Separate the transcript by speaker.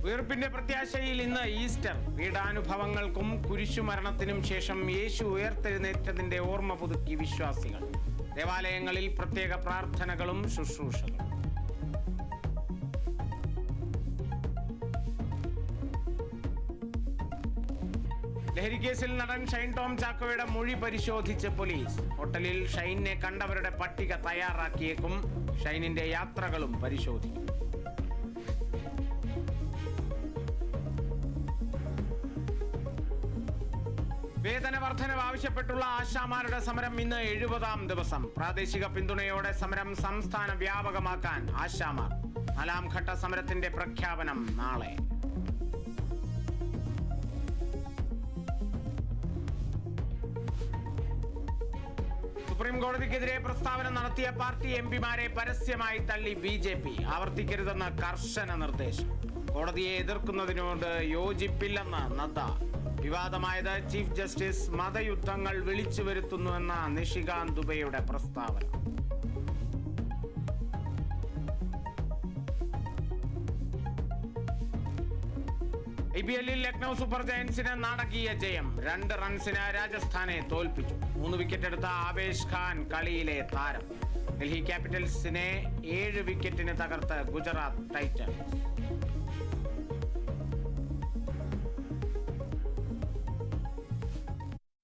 Speaker 1: ഉയർപ്പിന്റെ പ്രത്യാശയിൽ ഇന്ന് ഈസ്റ്റർ. പീഡാനുഭവങ്ങൾക്കും കുരിശുമരണത്തിനും ശേഷം യേശു ഉയർത്തെഴുന്നേറ്റതിന്റെ ഓർമ്മ പുതുക്കി വിശ്വാസികൾ. ദേവാലയങ്ങളിൽ പ്രത്യേക പ്രാർത്ഥനകളും ശുശ്രൂഷകളും. ലഹരിക്കേസിൽ നടൻ ഷൈൻ ടോം ചാക്കോയുടെ മൊഴി പരിശോധിച്ച് പോലീസ്. ഹോട്ടലിൽ ഷൈനെ കണ്ടവരുടെ പട്ടിക തയ്യാറാക്കിയേക്കും. ഷൈനിന്റെ യാത്രകളും പരിശോധിക്കും. വേതന വർധനവ് ആവശ്യപ്പെട്ടുള്ള ആശാമാരുടെ സമരം ഇന്ന് 70ാം ദിവസം. പ്രാദേശിക പിന്തുണയോടെ സമരം സംസ്ഥാന വ്യാപകമാക്കാൻ ആശാമാർ. 4ാം ഘട്ട സമരത്തിന്റെ പ്രഖ്യാപനം നാളെ. സുപ്രീം കോടതിക്കെതിരെ പ്രസ്താവന നടത്തിയ പാർട്ടി എംപിമാരെ പരസ്യമായി തള്ളി BJP. ആവർത്തിക്കരുതെന്ന് കർശന നിർദ്ദേശം. കോടതിയെ എതിർക്കുന്നതിനോട് യോജിപ്പില്ലെന്ന് നദ്ദ. വിവാദമായത് ചീഫ് ജസ്റ്റിസ് മതയുദ്ധങ്ങൾ വിളിച്ചു വരുത്തുന്നുവെന്ന നിഷികാന്ത് ദുബെയുടെ പ്രസ്താവന. IPL-ൽ ലക്നൗ സൂപ്പർ ജയൻസിന് നാടകീയ ജയം. 2 റൺസിന് രാജസ്ഥാനെ തോൽപ്പിച്ചു. 3 വിക്കറ്റ് എടുത്ത ആവേശ് ഖാൻ കളിയിലെ താരം. ഡൽഹി ക്യാപിറ്റൽസിനെ 7 വിക്കറ്റിന് തകർത്ത് ഗുജറാത്ത് ടൈറ്റൻസ്.